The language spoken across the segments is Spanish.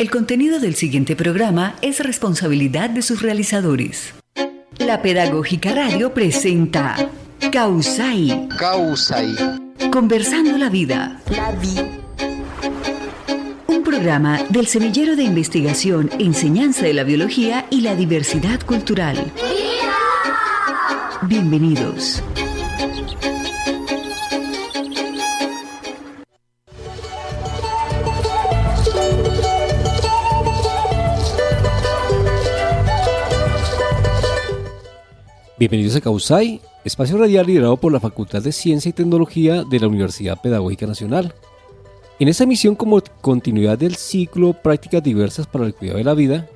El contenido del siguiente programa es responsabilidad de sus realizadores. La Pedagógica Radio presenta Causai. Conversando la vida. Un programa del Semillero de Investigación, Enseñanza de la Biología y la Diversidad Cultural. Bienvenidos. Bienvenidos a Causai, espacio radial liderado por la Facultad de Ciencia y Tecnología de la Universidad Pedagógica Nacional. En esta emisión, como continuidad del ciclo Prácticas Diversas para el Cuidado de la Vida,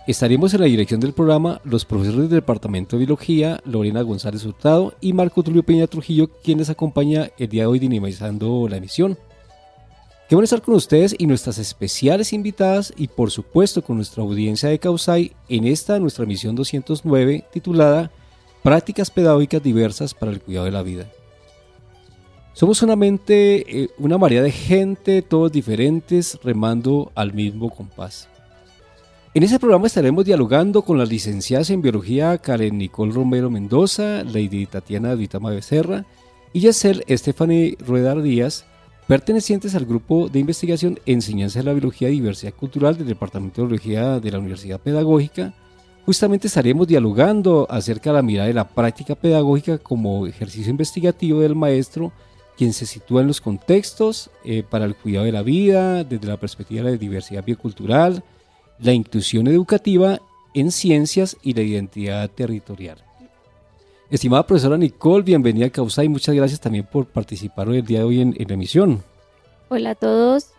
estaremos en la dirección del programa los profesores del Departamento de Biología, Lorena González Hurtado y Marco Tulio Peña Trujillo, quienes acompañan el día de hoy dinamizando la emisión. Qué bueno estar con ustedes y nuestras especiales invitadas y por supuesto con nuestra audiencia de Causai en esta nuestra emisión 209 titulada Prácticas pedagógicas diversas para el cuidado de la vida. Somos solamente una marea de gente, todos diferentes, remando al mismo compás. En este programa estaremos dialogando con las licenciadas en Biología Karen Nicole Romero Mendoza, Lady Tatiana Duitama Becerra y Yacel Stephanie Rueda Díaz, pertenecientes al Grupo de Investigación Enseñanza de la Biología y Diversidad Cultural del Departamento de Biología de la Universidad Pedagógica. Justamente estaremos dialogando acerca de la mirada de la práctica pedagógica como ejercicio investigativo del maestro, quien se sitúa en los contextos para el cuidado de la vida, desde la perspectiva de la diversidad biocultural, la inclusión educativa en ciencias y la identidad territorial. Estimada profesora Nicole, bienvenida a Causai y muchas gracias también por participar hoy el día de hoy en la emisión. Hola a todos.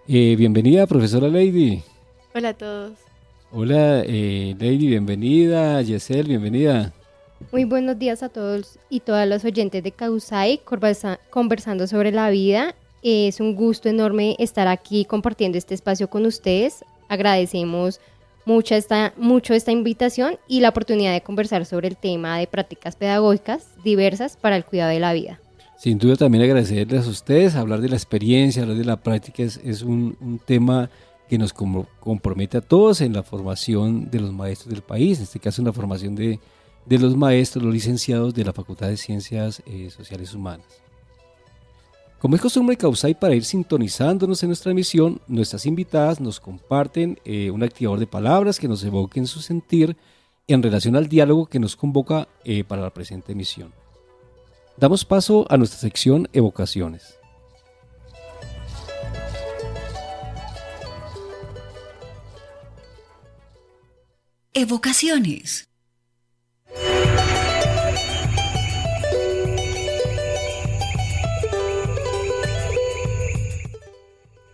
Bienvenida, profesora Lady. Hola a todos. Hola, Lady, bienvenida. Yesel, bienvenida. Muy buenos días a todos y todas los oyentes de Causai, conversando sobre la vida. Es un gusto enorme estar aquí compartiendo este espacio con ustedes. Agradecemos mucho esta invitación y la oportunidad de conversar sobre el tema de prácticas pedagógicas diversas para el cuidado de la vida. Sin duda también agradecerles a ustedes, hablar de la experiencia, hablar de la práctica es un tema que nos compromete a todos en la formación de los maestros del país, en este caso en la formación de los maestros, los licenciados de la Facultad de Ciencias Sociales Humanas. Como es costumbre de Causai, para ir sintonizándonos en nuestra emisión, nuestras invitadas nos comparten un activador de palabras que nos evoquen su sentir en relación al diálogo que nos convoca para la presente emisión. Damos paso a nuestra sección Evocaciones. Evocaciones.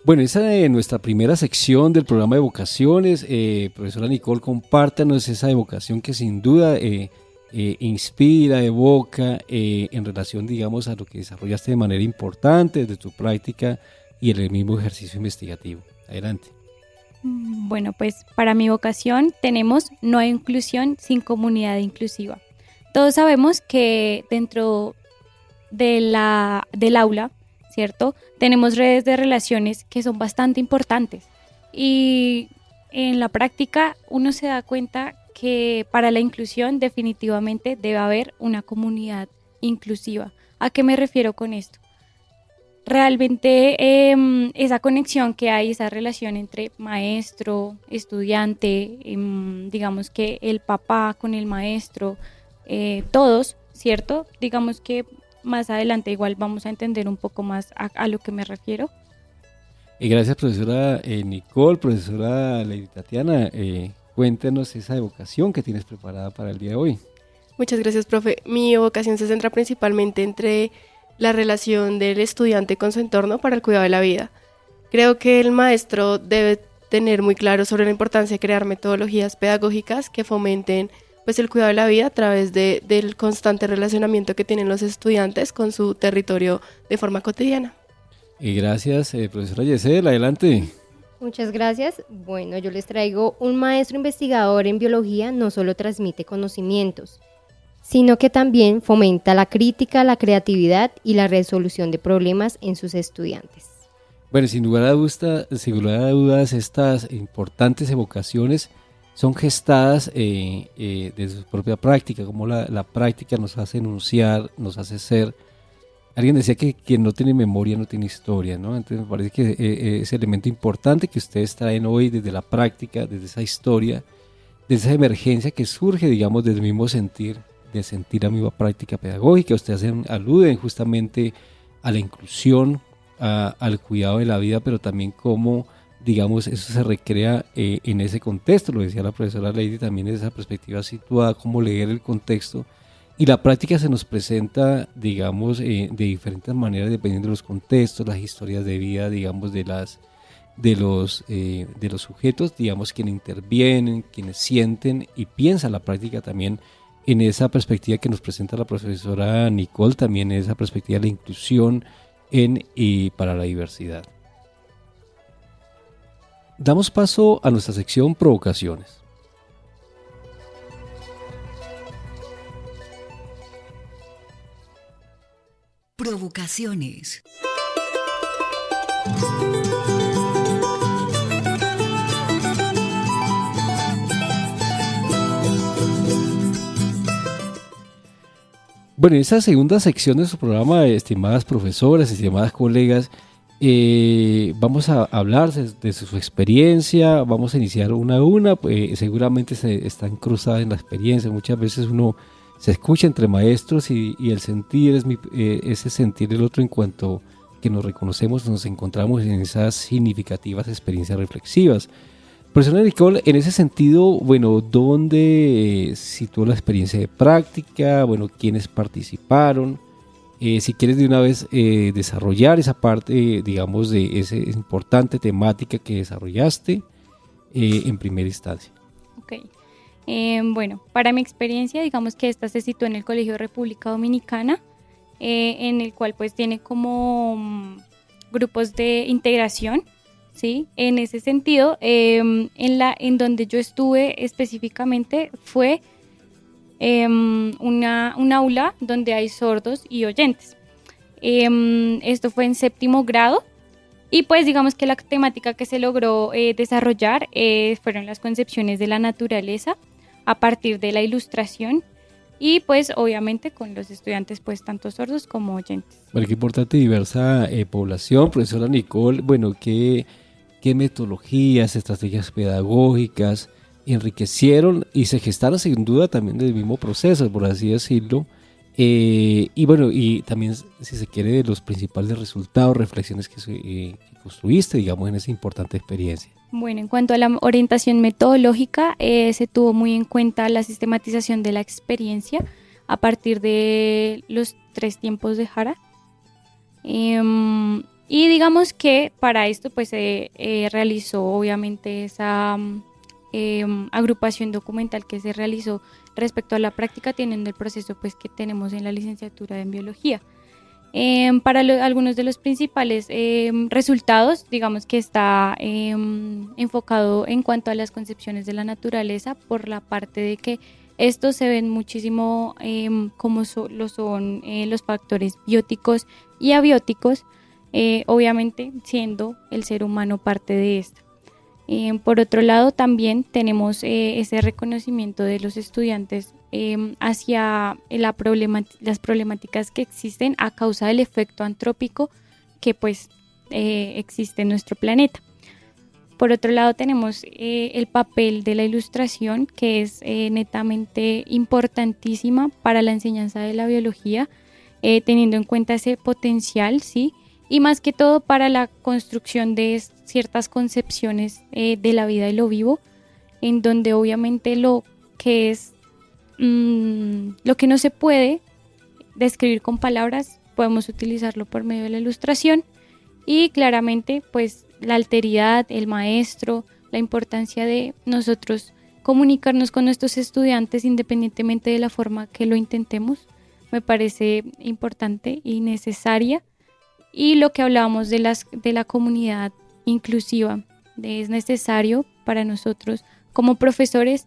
Bueno, esa es nuestra primera sección del programa de evocaciones. Profesora Nicole, compártanos esa evocación que sin duda inspira, evoca en relación, digamos, a lo que desarrollaste de manera importante desde tu práctica y en el mismo ejercicio investigativo. Adelante. Bueno, pues para mi vocación tenemos no hay inclusión sin comunidad inclusiva. Todos sabemos que dentro del aula, ¿cierto? Tenemos redes de relaciones que son bastante importantes y en la práctica uno se da cuenta que para la inclusión definitivamente debe haber una comunidad inclusiva. ¿A qué me refiero con esto? Realmente esa conexión que hay, esa relación entre maestro, estudiante, digamos que el papá con el maestro, todos, ¿cierto? Digamos que más adelante igual vamos a entender un poco más a lo que me refiero. Gracias, profesora Nicole, profesora Lady Tatiana. Cuéntenos esa evocación que tienes preparada para el día de hoy. Muchas gracias, profe. Mi evocación se centra principalmente entre la relación del estudiante con su entorno para el cuidado de la vida. Creo que el maestro debe tener muy claro sobre la importancia de crear metodologías pedagógicas que fomenten pues, el cuidado de la vida a través del constante relacionamiento que tienen los estudiantes con su territorio de forma cotidiana. Gracias, profesora Yesel, adelante. Muchas gracias. Bueno, yo les traigo un maestro investigador en biología no solo transmite conocimientos, sino que también fomenta la crítica, la creatividad y la resolución de problemas en sus estudiantes. Bueno, sin lugar a dudas, estas importantes evocaciones son gestadas de su propia práctica, como la práctica nos hace enunciar, nos hace ser. Alguien decía que quien no tiene memoria no tiene historia, ¿no? Entonces me parece que ese elemento importante que ustedes traen hoy desde la práctica, desde esa historia, de esa emergencia que surge, digamos, del mismo sentir, de sentir la misma práctica pedagógica. Ustedes aluden justamente a la inclusión, al cuidado de la vida, pero también cómo, digamos, eso se recrea en ese contexto. Lo decía la profesora Lady, también desde esa perspectiva situada, cómo leer el contexto. Y la práctica se nos presenta, digamos, de diferentes maneras, dependiendo de los contextos, las historias de vida, digamos, de los sujetos, digamos, quienes intervienen, quienes sienten y piensan la práctica también en esa perspectiva que nos presenta la profesora Nicole, también en esa perspectiva de la inclusión y para la diversidad. Damos paso a nuestra sección Provocaciones. Provocaciones. Bueno, en esta segunda sección de su programa, estimadas profesoras, estimadas colegas, vamos a hablar de su experiencia, vamos a iniciar una a una, seguramente están cruzadas en la experiencia, muchas veces uno se escucha entre maestros y el sentir ese sentir del otro en cuanto que nos reconocemos, nos encontramos en esas significativas experiencias reflexivas. Profesora Nicole, en ese sentido, bueno, ¿dónde situó la experiencia de práctica? Bueno, ¿quiénes participaron? Si quieres de una vez desarrollar esa parte, digamos, de esa importante temática que desarrollaste en primera instancia. Ok. Bueno, para mi experiencia, digamos que esta se sitúa en el Colegio República Dominicana, en el cual pues tiene como grupos de integración, ¿sí? En ese sentido, en donde yo estuve específicamente fue un aula donde hay sordos y oyentes. Esto fue en 7º grado. Y pues digamos que la temática que se logró desarrollar fueron las concepciones de la naturaleza a partir de la ilustración y pues obviamente con los estudiantes pues tanto sordos como oyentes. Bueno, qué importante diversa población, profesora Nicole. Bueno, ¿qué metodologías, estrategias pedagógicas enriquecieron y se gestaron sin duda también del mismo proceso, por así decirlo? Y bueno, y también si se quiere de los principales resultados, reflexiones que construiste, digamos, en esa importante experiencia. Bueno, en cuanto a la orientación metodológica, se tuvo muy en cuenta la sistematización de la experiencia a partir de los 3 tiempos de Jara. Y digamos que para esto pues se realizó obviamente esa agrupación documental que se realizó respecto a la práctica, teniendo el proceso pues que tenemos en la licenciatura en biología. Para algunos de los principales resultados, digamos que está enfocado en cuanto a las concepciones de la naturaleza, por la parte de que estos se ven muchísimo como lo son los factores bióticos y abióticos, obviamente siendo el ser humano parte de esto. Por otro lado, también tenemos ese reconocimiento de los estudiantes hacia las problemáticas que existen a causa del efecto antrópico que pues existe en nuestro planeta. Por otro lado, tenemos el papel de la ilustración, que es netamente importantísima para la enseñanza de la biología, teniendo en cuenta ese potencial, ¿sí? Y más que todo para la construcción de ciertas concepciones de la vida y lo vivo, en donde obviamente lo que no se puede describir con palabras, podemos utilizarlo por medio de la ilustración. Y claramente pues la alteridad, el maestro, la importancia de nosotros comunicarnos con nuestros estudiantes independientemente de la forma que lo intentemos, me parece importante y necesaria. Y lo que hablábamos de la comunidad inclusiva, es necesario para nosotros como profesores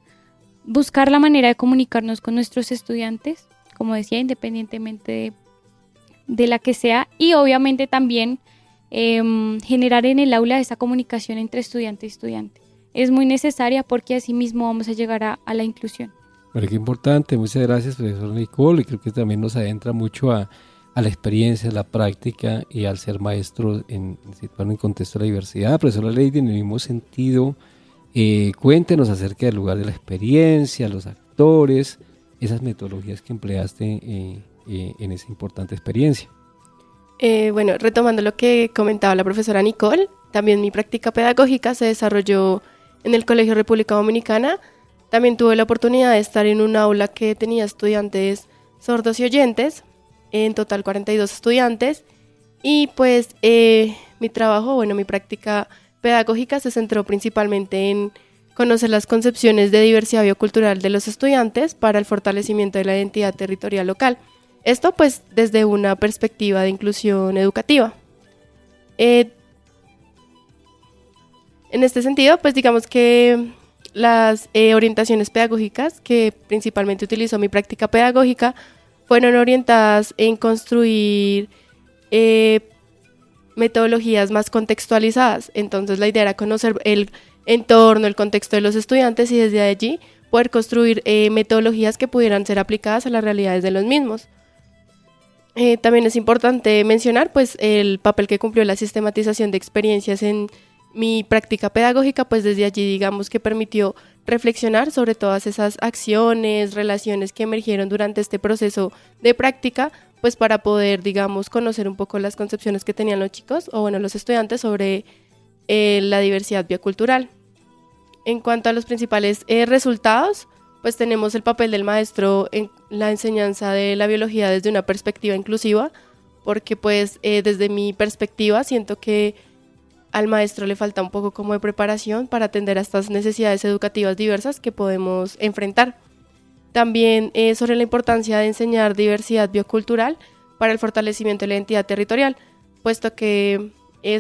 buscar la manera de comunicarnos con nuestros estudiantes, como decía, independientemente de la que sea, y obviamente también generar en el aula esa comunicación entre estudiante y estudiante. Es muy necesaria porque así mismo vamos a llegar a la inclusión. Bueno, qué importante, muchas gracias, profesor Nicole, y creo que también nos adentra mucho a la experiencia, a la práctica y al ser maestro situado en el contexto de la diversidad. Profesora Lady, en el mismo sentido, cuéntenos acerca del lugar de la experiencia, los actores, esas metodologías que empleaste en esa importante experiencia. Bueno, retomando lo que comentaba la profesora Nicole, también mi práctica pedagógica se desarrolló en el Colegio República Dominicana. También tuve la oportunidad de estar en un aula que tenía estudiantes sordos y oyentes, en total 42 estudiantes, y pues mi trabajo, mi práctica pedagógica se centró principalmente en conocer las concepciones de diversidad biocultural de los estudiantes para el fortalecimiento de la identidad territorial local. Esto pues desde una perspectiva de inclusión educativa. En este sentido, pues digamos que las orientaciones pedagógicas que principalmente utilizó mi práctica pedagógica fueron orientadas en construir metodologías más contextualizadas. Entonces la idea era conocer el entorno, el contexto de los estudiantes y desde allí poder construir metodologías que pudieran ser aplicadas a las realidades de los mismos. También es importante mencionar pues el papel que cumplió la sistematización de experiencias en mi práctica pedagógica, pues desde allí digamos que permitió reflexionar sobre todas esas acciones, relaciones que emergieron durante este proceso de práctica, pues para poder digamos conocer un poco las concepciones que tenían los chicos o los estudiantes sobre la diversidad biocultural. En cuanto a los principales resultados, pues tenemos el papel del maestro en la enseñanza de la biología desde una perspectiva inclusiva, porque pues desde mi perspectiva siento que al maestro le falta un poco como de preparación para atender a estas necesidades educativas diversas que podemos enfrentar. También sobre la importancia de enseñar diversidad biocultural para el fortalecimiento de la identidad territorial, puesto que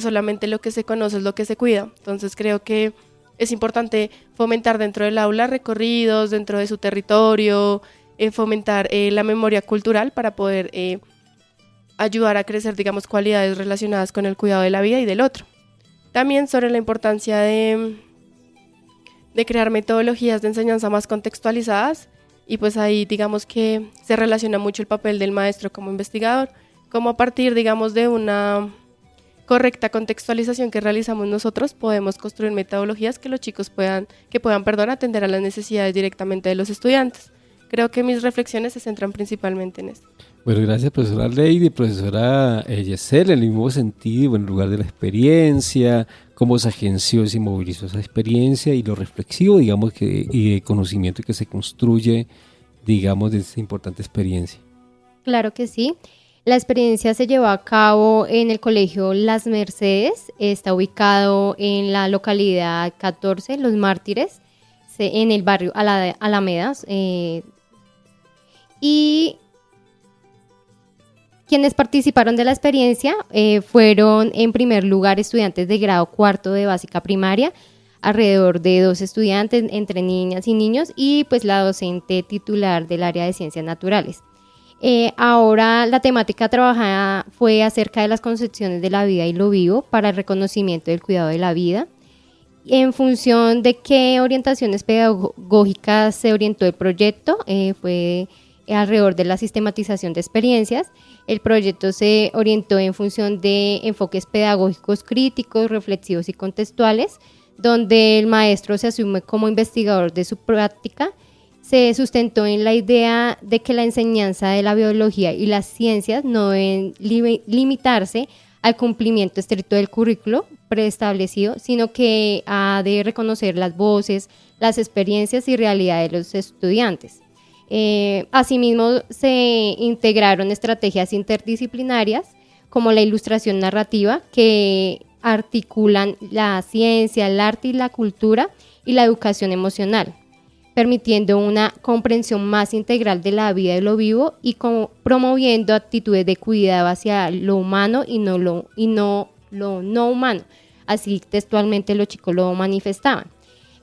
solamente lo que se conoce es lo que se cuida. Entonces creo que es importante fomentar dentro del aula recorridos dentro de su territorio, fomentar la memoria cultural para poder ayudar a crecer, digamos, cualidades relacionadas con el cuidado de la vida y del otro. También sobre la importancia de crear metodologías de enseñanza más contextualizadas, y pues ahí digamos que se relaciona mucho el papel del maestro como investigador, como a partir digamos de una correcta contextualización que realizamos nosotros podemos construir metodologías que los chicos puedan atender a las necesidades directamente de los estudiantes. Creo que mis reflexiones se centran principalmente en esto. Bueno, gracias profesora Lady, profesora Yesel, en el mismo sentido, en lugar de la experiencia, cómo se agenció y se movilizó esa experiencia y lo reflexivo, digamos, y de conocimiento que se construye, digamos, de esta importante experiencia. Claro que sí. La experiencia se llevó a cabo en el Colegio Las Mercedes, está ubicado en la localidad 14, Los Mártires, en el barrio Alamedas, y quienes participaron de la experiencia fueron en primer lugar estudiantes de grado cuarto de básica primaria, alrededor de 2 estudiantes entre niñas y niños y pues la docente titular del área de ciencias naturales. Ahora la temática trabajada fue acerca de las concepciones de la vida y lo vivo para el reconocimiento del cuidado de la vida. En función de qué orientaciones pedagógicas se orientó el proyecto, fue alrededor de la sistematización de experiencias. El proyecto se orientó en función de enfoques pedagógicos críticos, reflexivos y contextuales, donde el maestro se asume como investigador de su práctica. Se sustentó en la idea de que la enseñanza de la biología y las ciencias no deben limitarse al cumplimiento estricto del currículo preestablecido, sino que ha de reconocer las voces, las experiencias y realidades de los estudiantes. Asimismo, se integraron estrategias interdisciplinarias como la ilustración narrativa que articulan la ciencia, el arte y la cultura y la educación emocional, permitiendo una comprensión más integral de la vida y lo vivo y promoviendo actitudes de cuidado hacia lo humano y no lo no humano. Así textualmente los chicos lo manifestaban.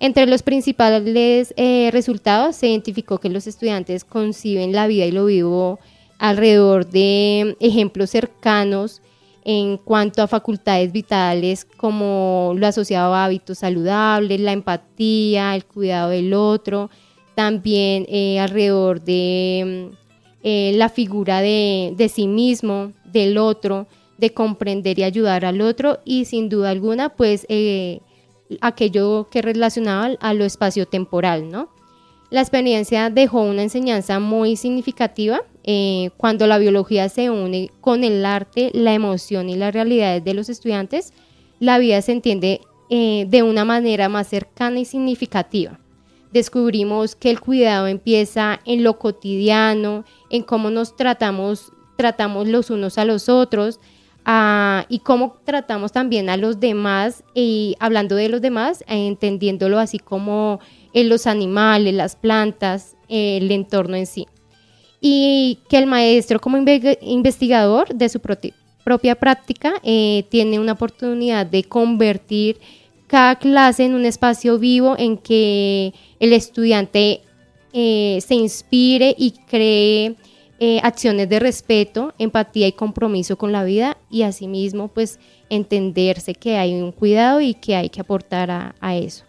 Entre los principales resultados se identificó que los estudiantes conciben la vida y lo vivo alrededor de ejemplos cercanos en cuanto a facultades vitales como lo asociado a hábitos saludables, la empatía, el cuidado del otro, también alrededor de la figura de sí mismo, del otro, de comprender y ayudar al otro, y sin duda alguna pues aquello que relacionaba a lo espaciotemporal, ¿no? La experiencia dejó una enseñanza muy significativa. Cuando la biología se une con el arte, la emoción y las realidades de los estudiantes, la vida se entiende de una manera más cercana y significativa. Descubrimos que el cuidado empieza en lo cotidiano, en cómo nos tratamos los unos a los otros, y cómo tratamos también a los demás, y hablando de los demás, entendiéndolo así como en los animales, las plantas, el entorno en sí. Y que el maestro como investigador de su propia práctica tiene una oportunidad de convertir cada clase en un espacio vivo en que el estudiante se inspire y cree acciones de respeto, empatía y compromiso con la vida, y asimismo pues entenderse que hay un cuidado y que hay que aportar a eso.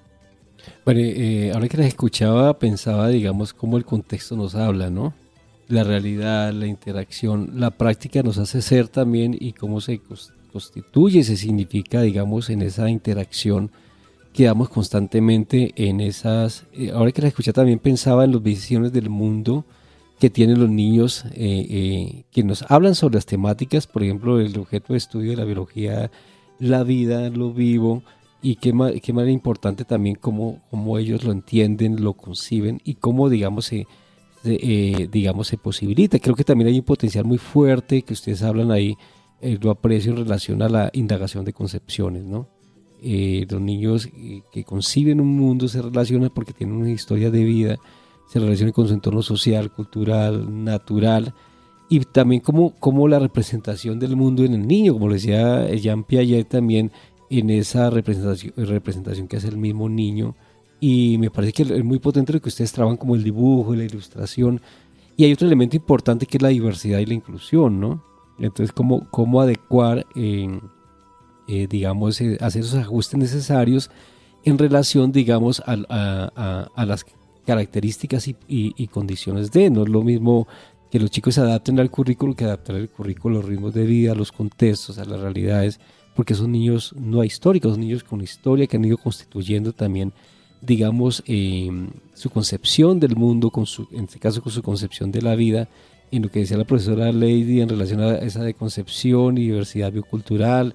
Bueno, ahora que las escuchaba pensaba, digamos, cómo el contexto nos habla, ¿no? La realidad, la interacción, la práctica nos hace ser también, y cómo se constituye, se significa, digamos, en esa interacción que damos constantemente en esas... ahora que las escuchaba también pensaba en las visiones del mundo que tienen los niños, que nos hablan sobre las temáticas, por ejemplo, el objeto de estudio de la biología, la vida, lo vivo, y qué manera importante también cómo ellos lo entienden, lo conciben, y cómo, digamos, se posibilita. Creo que también hay un potencial muy fuerte que ustedes hablan ahí, lo aprecio en relación a la indagación de concepciones, ¿no? Los niños que conciben un mundo se relacionan porque tienen una historia de vida, se relacionan con su entorno social, cultural, natural, y también como la representación del mundo en el niño, como lo decía Jean Piaget también, en esa representación que hace el mismo niño. Y me parece que es muy potente lo que ustedes trabajan como el dibujo, la ilustración, y hay otro elemento importante que es la diversidad y la inclusión, ¿no? Entonces, cómo adecuar, digamos, hacer esos ajustes necesarios en relación, digamos, a las características y condiciones de, no es lo mismo que los chicos se adapten al currículo que adaptar el currículo a los ritmos de vida, a los contextos, a las realidades, porque son niños no ahistóricos, son niños con historia que han ido constituyendo también, digamos, su concepción del mundo, en este caso con su concepción de la vida, en lo que decía la profesora Lady en relación a esa de concepción y diversidad biocultural.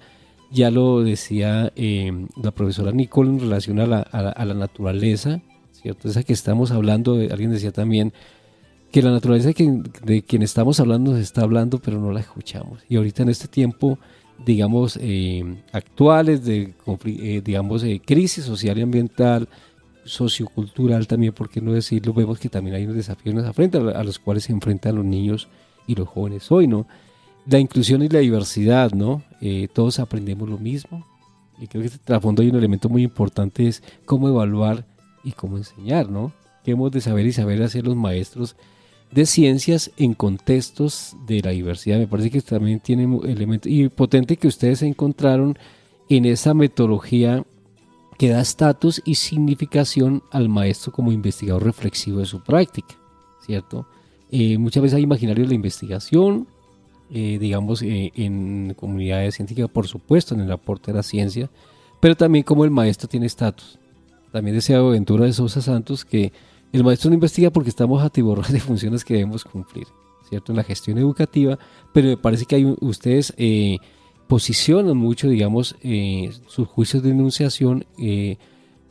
Ya lo decía la profesora Nicole en relación a la naturaleza, ¿cierto? Esa que estamos hablando, alguien decía también que la naturaleza de quien estamos hablando nos está hablando, pero no la escuchamos. Y ahorita en este tiempo, digamos, actuales de crisis social y ambiental, sociocultural también, por qué no decirlo, vemos que también hay unos desafíos a los cuales se enfrentan los niños y los jóvenes hoy, ¿no? La inclusión y la diversidad, ¿no? Todos aprendemos lo mismo, y creo que este trasfondo hay un elemento muy importante, es cómo evaluar y cómo enseñar, ¿no? Que hemos de saber y saber hacer los maestros de ciencias en contextos de la diversidad. Me parece que también tiene elementos, y potente que ustedes encontraron en esa metodología que da estatus y significación al maestro como investigador reflexivo de su práctica, ¿cierto? Muchas veces hay imaginarios de la investigación, digamos, en comunidades científicas, por supuesto, en el aporte de la ciencia, pero también como el maestro tiene estatus. También decía Ventura de Sousa Santos que el maestro no investiga porque estamos atiborrados de funciones que debemos cumplir, ¿cierto? En la gestión educativa, pero me parece que ustedes posicionan mucho, digamos, sus juicios de enunciación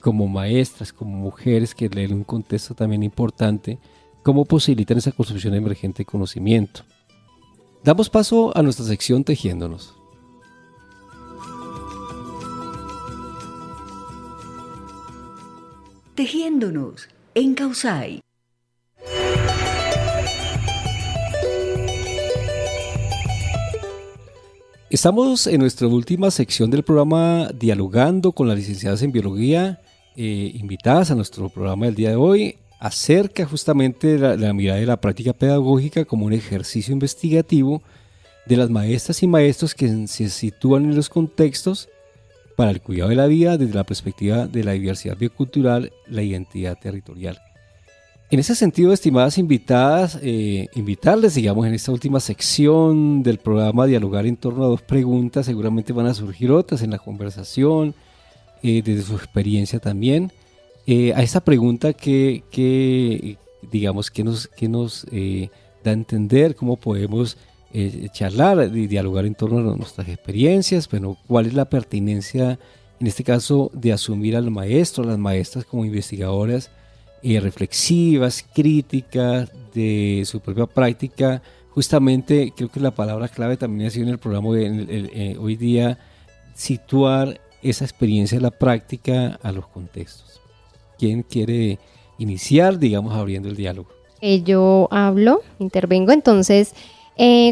como maestras, como mujeres que leen un contexto también importante, cómo posibilitan esa construcción emergente de conocimiento. Damos paso a nuestra sección Tejiéndonos. Tejiéndonos en Causay. Estamos en nuestra última sección del programa dialogando con las licenciadas en biología, invitadas a nuestro programa del día de hoy, acerca justamente de la mirada de la práctica pedagógica como un ejercicio investigativo de las maestras y maestros que se sitúan en los contextos para el cuidado de la vida desde la perspectiva de la diversidad biocultural, la identidad territorial. En ese sentido, estimadas invitadas, invitarles, digamos, en esta última sección del programa, dialogar en torno a 2 preguntas. Seguramente van a surgir otras en la conversación, desde su experiencia también. A esta pregunta que digamos, que nos da a entender cómo podemos charlar y dialogar en torno a nuestras experiencias. Bueno, cuál es la pertinencia, en este caso, de asumir al maestro, a las maestras como investigadoras reflexivas, críticas de su propia práctica. Justamente creo que la palabra clave también ha sido en el programa hoy día, situar esa experiencia de la práctica a los contextos. ¿Quién quiere iniciar, digamos, abriendo el diálogo? Yo intervengo entonces.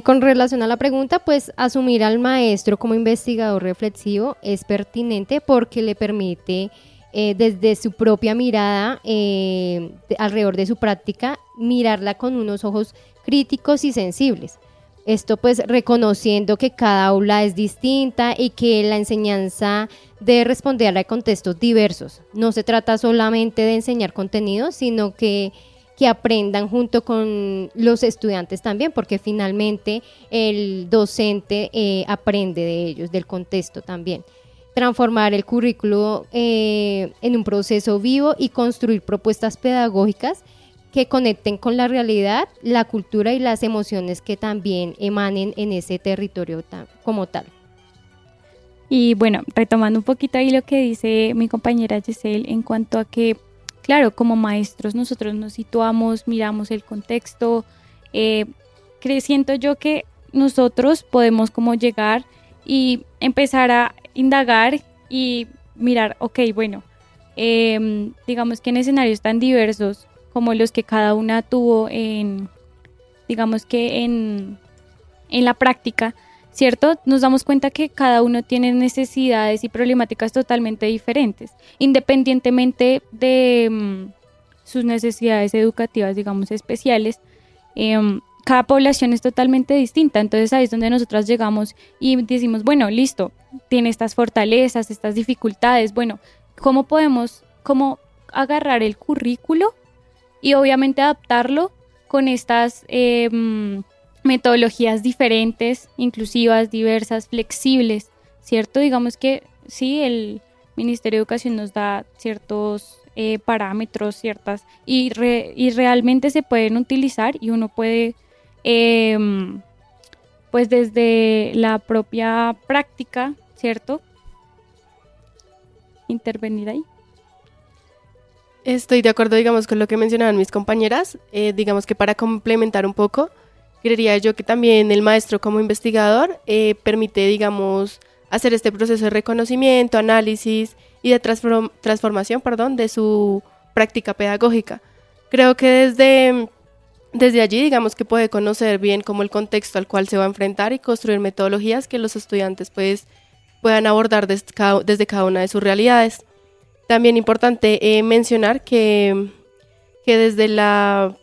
Con relación a la pregunta, pues asumir al maestro como investigador reflexivo es pertinente porque le permite desde su propia mirada alrededor de su práctica, mirarla con unos ojos críticos y sensibles. Esto pues reconociendo que cada aula es distinta y que la enseñanza debe responder a contextos diversos. No se trata solamente de enseñar contenidos, sino que aprendan junto con los estudiantes también, porque finalmente el docente aprende de ellos, del contexto también. Transformar el currículo en un proceso vivo y construir propuestas pedagógicas que conecten con la realidad, la cultura y las emociones que también emanen en ese territorio como tal. Y bueno, retomando un poquito ahí lo que dice mi compañera Giselle en cuanto a que, claro, como maestros nosotros nos situamos, miramos el contexto, siento yo que nosotros podemos como llegar y empezar a indagar y mirar, ok, bueno, digamos que en escenarios tan diversos como los que cada una tuvo digamos que en la práctica, ¿cierto? Nos damos cuenta que cada uno tiene necesidades y problemáticas totalmente diferentes, independientemente de sus necesidades educativas, digamos, especiales. Cada población es totalmente distinta, entonces ahí es donde nosotras llegamos y decimos, bueno, listo, tiene estas fortalezas, estas dificultades, bueno, ¿cómo agarrar el currículo y obviamente adaptarlo con estas metodologías diferentes, inclusivas, diversas, flexibles, ¿cierto? Digamos que sí, el Ministerio de Educación nos da ciertos parámetros, ciertas, y realmente se pueden utilizar y uno puede, pues desde la propia práctica, ¿cierto? Intervenir ahí. Estoy de acuerdo, digamos, con lo que mencionaban mis compañeras. Digamos que para complementar un poco, creería yo que también el maestro como investigador permite, digamos, hacer este proceso de reconocimiento, análisis y de transformación, de su práctica pedagógica. Creo que desde allí, digamos, que puede conocer bien como el contexto al cual se va a enfrentar y construir metodologías que los estudiantes pues puedan abordar desde cada una de sus realidades. También importante mencionar que desde la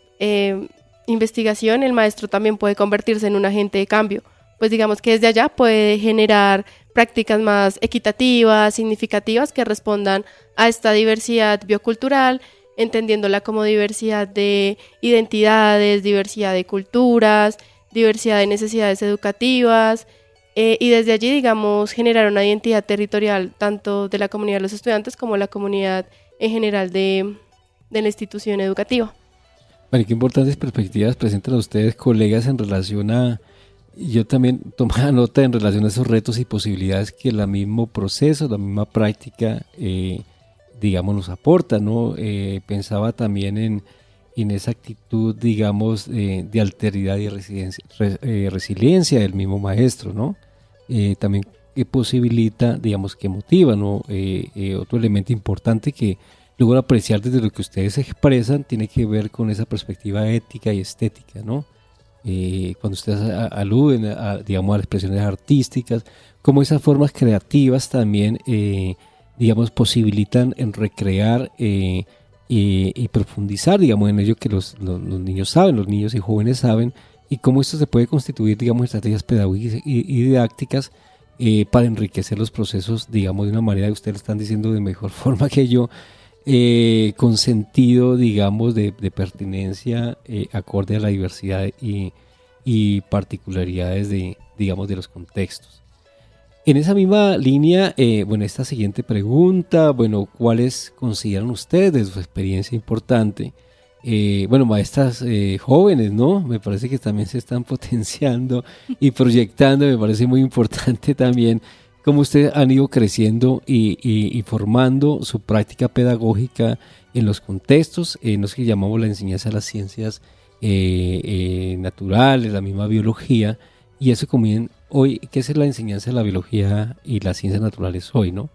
investigación el maestro también puede convertirse en un agente de cambio, pues digamos que desde allá puede generar prácticas más equitativas, significativas, que respondan a esta diversidad biocultural, entendiéndola como diversidad de identidades, diversidad de culturas, diversidad de necesidades educativas, y desde allí, digamos, generar una identidad territorial tanto de la comunidad de los estudiantes como la comunidad en general de la institución educativa. Bueno, qué importantes perspectivas presentan a ustedes, colegas, en relación a... Yo también tomaba nota en relación a esos retos y posibilidades que el mismo proceso, la misma práctica, digamos, nos aporta, ¿no? Pensaba también en esa actitud, digamos, de alteridad y resiliencia del mismo maestro, ¿no? También que posibilita, digamos, que motiva, ¿no? Otro elemento importante que logro apreciar desde lo que ustedes expresan tiene que ver con esa perspectiva ética y estética, ¿no? Cuando ustedes aluden digamos, a las expresiones artísticas, como esas formas creativas también, digamos, posibilitan en recrear y profundizar, digamos, en ello que los niños saben, los niños y jóvenes saben, y cómo esto se puede constituir, digamos, estrategias pedagógicas y didácticas para enriquecer los procesos, digamos, de una manera que ustedes lo están diciendo de mejor forma que yo, con sentido, digamos, de pertinencia, acorde a la diversidad y particularidades de, digamos, de los contextos. En esa misma línea, esta siguiente pregunta, ¿cuáles consideran ustedes de su experiencia importante? Maestras jóvenes, ¿no? Me parece que también se están potenciando y proyectando, me parece muy importante también cómo ustedes han ido creciendo y formando su práctica pedagógica en los contextos, en los que llamamos la enseñanza de las ciencias naturales, la misma biología, y eso como hoy, ¿qué es la enseñanza de la biología y las ciencias naturales hoy, no?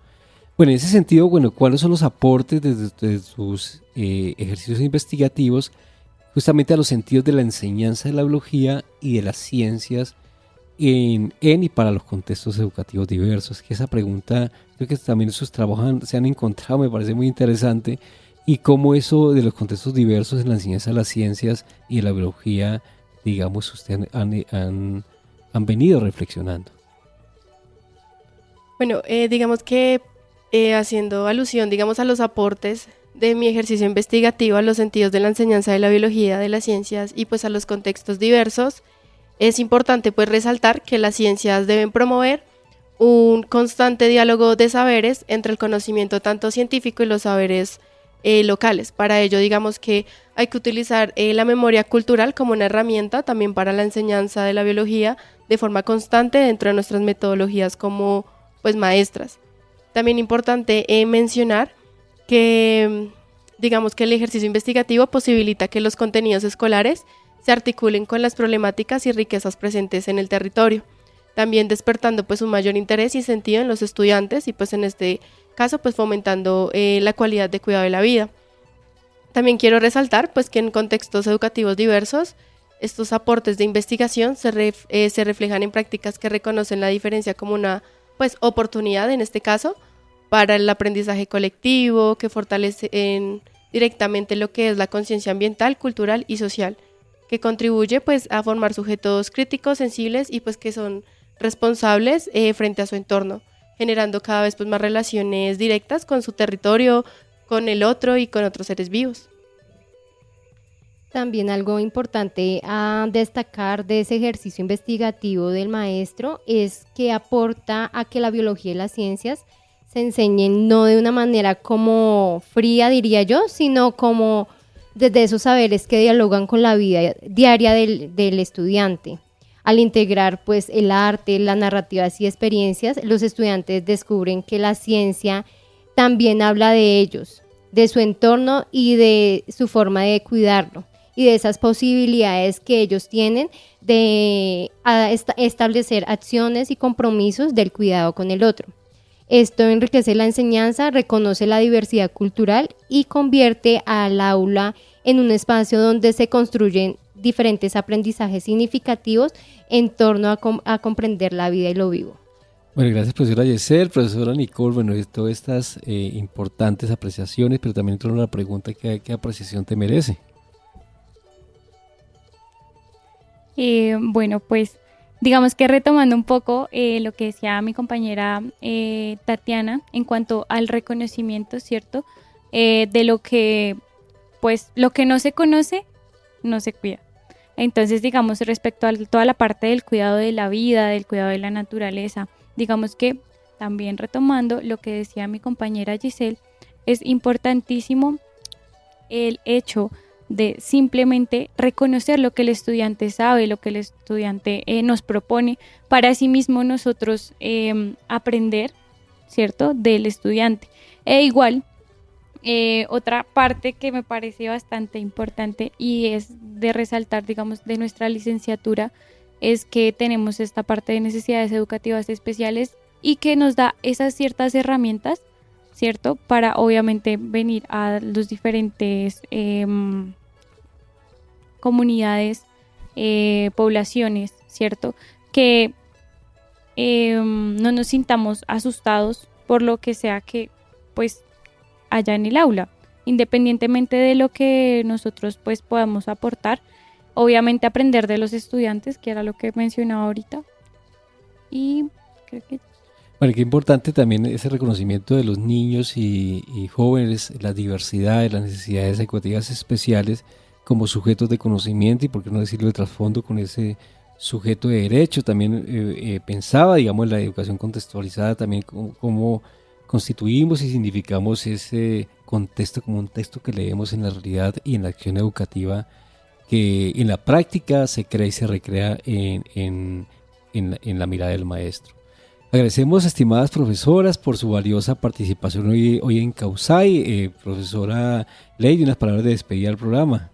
Bueno, en ese sentido, ¿cuáles son los aportes de sus ejercicios investigativos justamente a los sentidos de la enseñanza de la biología y de las ciencias en y para los contextos educativos diversos? Que esa pregunta, creo que también sus trabajos se han encontrado, me parece muy interesante, y cómo eso de los contextos diversos en la enseñanza de las ciencias y de la biología, digamos, ustedes han venido reflexionando. Bueno, digamos que haciendo alusión, digamos, a los aportes de mi ejercicio investigativo a los sentidos de la enseñanza de la biología, de las ciencias y pues a los contextos diversos, es importante pues resaltar que las ciencias deben promover un constante diálogo de saberes entre el conocimiento tanto científico y los saberes locales. Para ello, digamos que hay que utilizar la memoria cultural como una herramienta también para la enseñanza de la biología de forma constante dentro de nuestras metodologías como pues maestras. También importante mencionar que digamos que el ejercicio investigativo posibilita que los contenidos escolares se articulen con las problemáticas y riquezas presentes en el territorio, también despertando pues un mayor interés y sentido en los estudiantes y pues en este caso pues fomentando la cualidad de cuidado de la vida. También quiero resaltar pues que en contextos educativos diversos estos aportes de investigación se reflejan en prácticas que reconocen la diferencia como una pues oportunidad en este caso para el aprendizaje colectivo, que fortalecen directamente lo que es la conciencia ambiental, cultural y social, que contribuye pues a formar sujetos críticos, sensibles y pues que son responsables frente a su entorno, generando cada vez pues más relaciones directas con su territorio, con el otro y con otros seres vivos. También algo importante a destacar de ese ejercicio investigativo del maestro es que aporta a que la biología y las ciencias se enseñen no de una manera como fría, diría yo, sino como desde esos saberes que dialogan con la vida diaria del estudiante. Al integrar pues el arte, las narrativas y experiencias, los estudiantes descubren que la ciencia también habla de ellos, de su entorno y de su forma de cuidarlo, y de esas posibilidades que ellos tienen de establecer acciones y compromisos del cuidado con el otro. Esto enriquece la enseñanza, reconoce la diversidad cultural y convierte al aula en un espacio donde se construyen diferentes aprendizajes significativos en torno a comprender la vida y lo vivo. Bueno, gracias profesora Yeser, profesora Nicole, todas estas importantes apreciaciones, pero también entró una pregunta, ¿qué apreciación te merece? Pues digamos que retomando un poco lo que decía mi compañera Tatiana en cuanto al reconocimiento, ¿cierto? De lo que, pues, lo que no se conoce, no se cuida. Entonces, digamos, respecto a toda la parte del cuidado de la vida, del cuidado de la naturaleza, digamos que también retomando lo que decía mi compañera Giselle, es importantísimo el hecho de simplemente reconocer lo que el estudiante sabe, lo que el estudiante nos propone, para sí mismo nosotros aprender, ¿cierto?, del estudiante. E igual, otra parte que me parece bastante importante y es de resaltar, digamos, de nuestra licenciatura, es que tenemos esta parte de necesidades educativas especiales y que nos da esas ciertas herramientas, ¿cierto?, para obviamente venir a los diferentes comunidades, poblaciones, ¿cierto?, que no nos sintamos asustados por lo que sea que pues haya en el aula, independientemente de lo que nosotros pues podamos aportar. obviamente aprender de los estudiantes, que era lo que mencionaba ahorita. Y creo que... Bueno, qué importante también ese reconocimiento de los niños y jóvenes, la diversidad, las necesidades educativas especiales como sujetos de conocimiento y por qué no decirlo de trasfondo con ese sujeto de derecho. También pensaba, digamos, en la educación contextualizada, también cómo constituimos y significamos ese contexto como un texto que leemos en la realidad y en la acción educativa que en la práctica se crea y se recrea en la mirada del maestro. Agradecemos, estimadas profesoras, por su valiosa participación hoy en Causay. Profesora Lady, unas palabras de despedida al programa.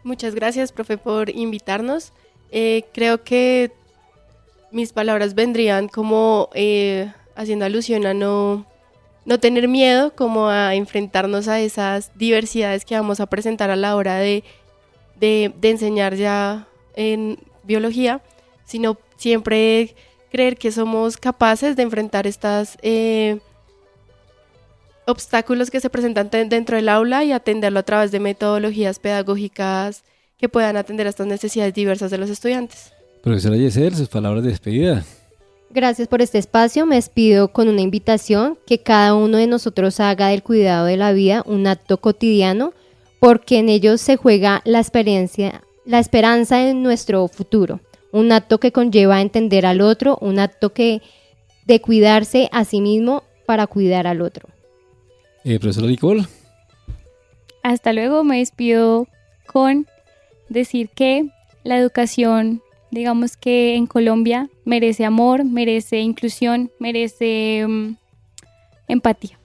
Muchas gracias, profe, por invitarnos. Creo que mis palabras vendrían como haciendo alusión a no tener miedo, como a enfrentarnos a esas diversidades que vamos a presentar a la hora de enseñar ya en biología, sino siempre creer que somos capaces de enfrentar estos obstáculos que se presentan dentro del aula y atenderlo a través de metodologías pedagógicas que puedan atender a estas necesidades diversas de los estudiantes. Profesora Yesel, sus palabras de despedida. Gracias por este espacio. Me despido con una invitación que cada uno de nosotros haga del cuidado de la vida un acto cotidiano, porque en ello se juega la esperanza de nuestro futuro. Un acto que conlleva a entender al otro, un acto de cuidarse a sí mismo para cuidar al otro. Profesora Nicole. Hasta luego, me despido con decir que la educación, digamos que en Colombia, merece amor, merece inclusión, merece empatía.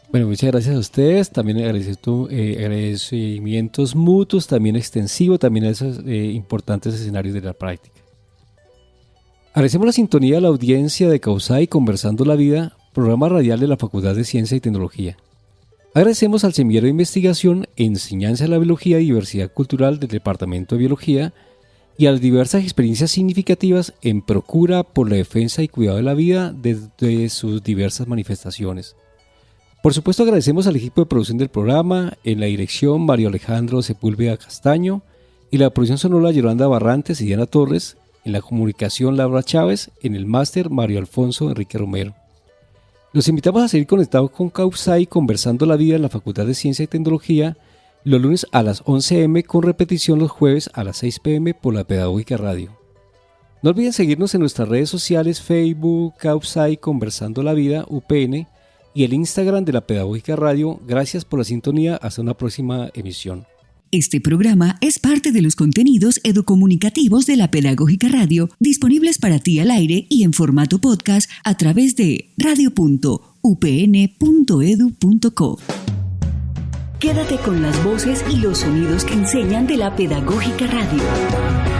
Bueno, muchas gracias a ustedes, también agradecimientos mutuos, también extensivo, también a esos importantes escenarios de la práctica. Agradecemos la sintonía de la audiencia de Causay Conversando la Vida, programa radial de la Facultad de Ciencia y Tecnología. Agradecemos al Semillero de Investigación, Enseñanza de la Biología y Diversidad Cultural del Departamento de Biología y a las diversas experiencias significativas en procura por la defensa y cuidado de la vida desde sus diversas manifestaciones. Por supuesto, agradecemos al equipo de producción del programa, en la dirección Mario Alejandro Sepúlveda Castaño y la producción sonora Yolanda Barrantes y Diana Torres, en la comunicación Laura Chávez, en el máster Mario Alfonso Enrique Romero. Los invitamos a seguir conectados con Causay Conversando la Vida en la Facultad de Ciencia y Tecnología los lunes a las 11 a.m. con repetición los jueves a las 6 p.m. por la Pedagógica Radio. No olviden seguirnos en nuestras redes sociales Facebook, Causay Conversando la Vida, UPN, y el Instagram de la Pedagógica Radio. Gracias por la sintonía. Hasta una próxima emisión. Este programa es parte de los contenidos educomunicativos de la Pedagógica Radio, disponibles para ti al aire y en formato podcast a través de radio.upn.edu.co. Quédate con las voces y los sonidos que enseñan de la Pedagógica Radio.